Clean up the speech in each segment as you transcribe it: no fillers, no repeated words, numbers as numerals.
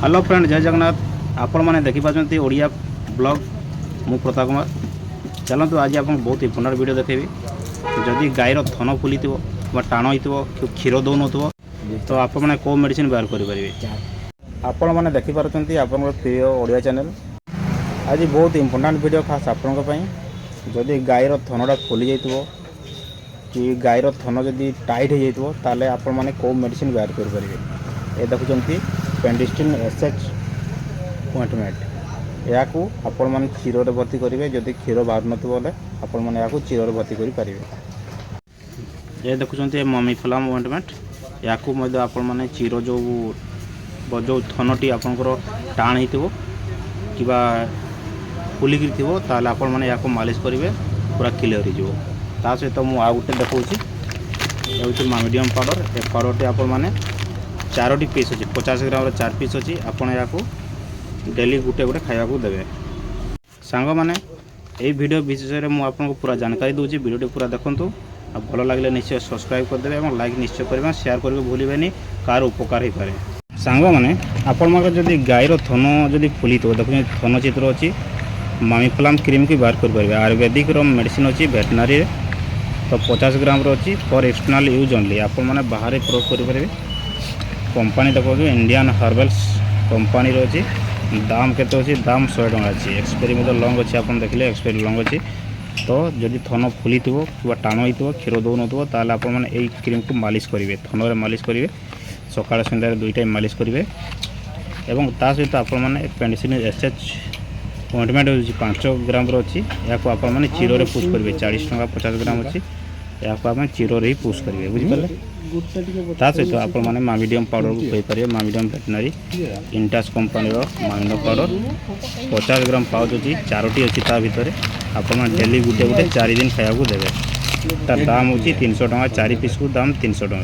Hello friend जय जगन्नाथ आपण मैंने देखिपार्टी ओडिया ब्लॉग मु प्रताप कुमार चलतु आज आप बहुत इंपोर्टेंट वीडियो देखेबी जदि गायर थन फुली टाण हो क्षीर दौन तो आप कौ मेडिसिन व्यवहार करेंगे आपण मैंने देखिपार्टी आप प्रिय ओडिया चैनल आज बहुत इंपोर्टेंट वीडियो खास आपण जदि गायर थनटा फुली जाइए कि गायर थन जदि टाइट हो जाइए आपण मैंने कौ मेडिसिन व्यवहार करेंगे ये देखुं पेंडिस्टिन एसएच ऑइंटमेंट या आपण मैंने क्षीर भर्ती करेंगे जदि क्षीर बाहर नाले आपण मैंने क्षीर भर्ती करेंगे ये देखुं ममीफ्लाम ऑइंटमेंट या आपण मैंने क्षीर जो जो थनटी आपंकर टाण हो कि फुलिकी थो आपण मैंने या मालिश करेंगे पूरा क्लियर हो सहित मुझे आउ गोटे देखा मामिडियम पाउडर ए पाउडर आपण मैंने 4टी पीस अच्छी 50 ग्राम 4 पीस अच्छी आपड़ या डेली गुटे गुटे खावा देवे सांग मैंने यही वीडियो विषय में आपको पूरा जानकारी दूसरी वीडियो पूरा देखूँ भल लगे निश्चय सब्सक्राइब करदे और लाइक निश्चय करेंगे शेयर करेंगे भूलें कार उपकार हो पाए सांग मैंने आपण जदि गायर थन जदि फुली तो देखो थन चित्र अच्छी मामीफ्लाम क्रीम की बाहर करेंगे आयुर्वेदिक मेडिसिन अच्छी वेटनारी तो 50 ग्राम अच्छी फॉर एक्सटर्नल यूज ओनली आपण मैंने बाहर प्रयोग करेंगे कंपनी देखो इंडियन हर्बल्स कंपनी अच्छी दाम केते अच्छी दाम 100 टका अच्छी एक्सपायरी लंग अच्छी आप देखिए एक्सपायरी लंग अच्छी तो जदि थन फुली थो कि टाण हो क्षीर दौन ताल आप क्रीम को मालिश करेंगे थन मालिश करेंगे सकाल सन्ध्या 2 टाइम मालिश करेंगे और ता सहित आपने पेंडिसिन एसएच ऑइंटमेंट हो 5 ग्राम अच्छी या आपने क्षीर में पुश करेंगे 40 टका 50 ग्राम अच्छी या आप क्षीर ही पुश करेंगे बुझिपारे ता सहित आप मामिडियम पाउडर को कहींपर मामिडियम वेटनारी इंटास कंपनी मामिडियम पाउडर 50 ग्राम पाउच अच्छी 4टी अच्छी ता भितर आप डेली गुटे गुटे 4 दिन खाया देवे तार दाम हो 300 टका 4 पीस को दाम 300 टका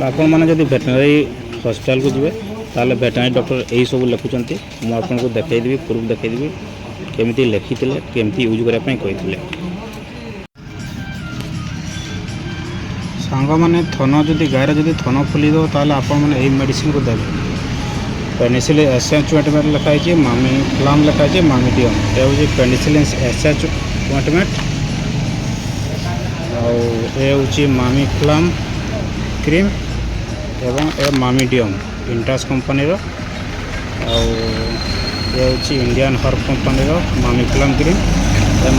आपण मैंने जब वेटनारी हॉस्पिटल को जी ताले वेटनारी डॉक्टर यही सब लिखुंट मुझे आपको देखईदेवी प्रूफ देखईदेवी केमी लिखी केमती यूज करने कही सांग मैंने थन जदि गायर जदि थन फुली दो आपण मैंने यही मेडिसिन को देवे पेनिसिलिन एसएच ऑइंटमेंट लिखाई मामीफ्लाम लिखाई मामिडियम ये हूँ पेनिसिलिन एसएच ऑइंटमेंट और मामीफ्लाम क्रीम एवं ए मामिडियम इंटास कंपनी ये हूँ इंडियन हर्ब कंपनी मामीफ्लाम क्रीम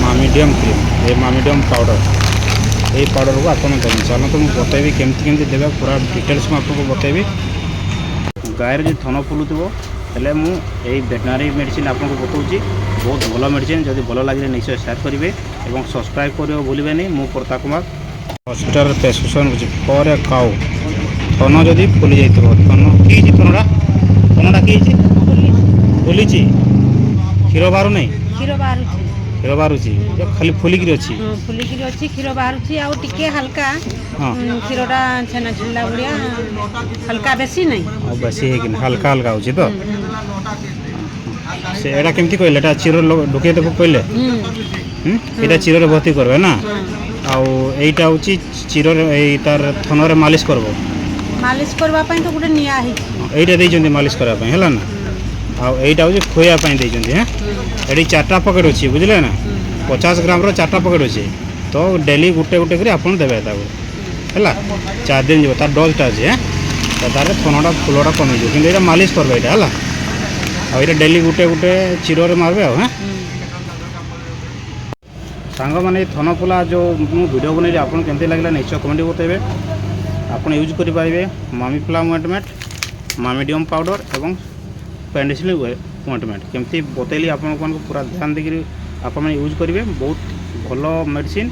मामिडियम क्रीम ये मामिडियम पाउडर यही पाउडर को आपन देखें चलो तो मुझे बतेबी केमती देवे पूरा डिटेल्स में आपको बतेबी गायर जो थन फुलुव हेले मुझे वेटनारी मेडिसिन आपको बताऊँगी बहुत भल मेडिसिन जब भल लगे निश्चय शेयर करेंगे और सब्सक्राइब करेंगे भूलें मु Pratap Kumar hospital prescription for a cow थन जदि फुली जाइए थन कि थनटा थनटा कि फुली क्षीर बाहर नहीं क्षीर बाहर खाली फुलिकी अच्छी फुलिकी अच्छी क्षीर बाहर टिके हल्का क्षीरटा छेना छेला भाया हल्का बेसी नहीं बेसी है हल्का हल्का हो तो से एटा केमती कहले एटा क्षीर ढुके देबो कहले एटा क्षीर रे भर्ती करबे ना आउ एटा होची क्षीर रे तार थन रे मालिश करबा पई तो गुटे निया है एटा दे जंदी मालिश करबा पई हला ना आउ एटा होची खोया पई दे जंदी हैं एडी 4टा पॉकेट अछि बुझले ना 50 ग्राम रो 4टा पॉकेट अछि तो डेली गुटे गुटे करी आपन देबे ताको हला 4 दिन जो तार डोजटा अछि हैं तो तार थनटा फुलटा कमी जो किंतु एटा मालिश करबे एटा हला आ एटा डेली गुटे गुटे क्षीर रे मारबे आ हैं सांग माने थन फुला जो मु वीडियो बनेली आपन केमती लागला निश्चय कमेंट बताइबे आपन यूज करि पारिबे मामीफ्लाम ऑइंटमेंट मामिडियम पाउडर एवं पेंडिसिलिन ऑइंटमेंट केमती बतैली आपन पूरा ध्यान देकरी आपन यूज करेंगे बहुत भल मेडिसिन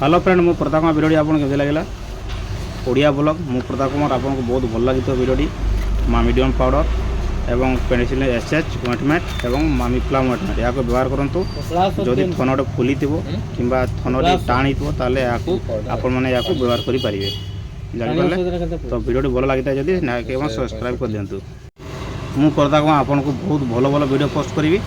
हेलो फ्रेंड मु प्रताप कुमार वीडियो आपन केमती लागला ओडिया ब्लॉग मु प्रताप कुमार आपन को बहुत भल लगी वीडियो मामिडियम पाउडर एवं पेनिसिलिन एसएच ऑइंटमेंट एवं मामीफ्लाम ऑइंटमेंट या व्यवहार करूँ जदि थनटे फुली थो कि थनटे टाणी थो ताले आपण मैंने या व्यवहार करेंगे जान तो वीडियो भल लगी था जब सब्सक्राइब कर दिंतु मु प्रताप कुमार आपन को बहुत भल भल वीडियो पोस्ट करी।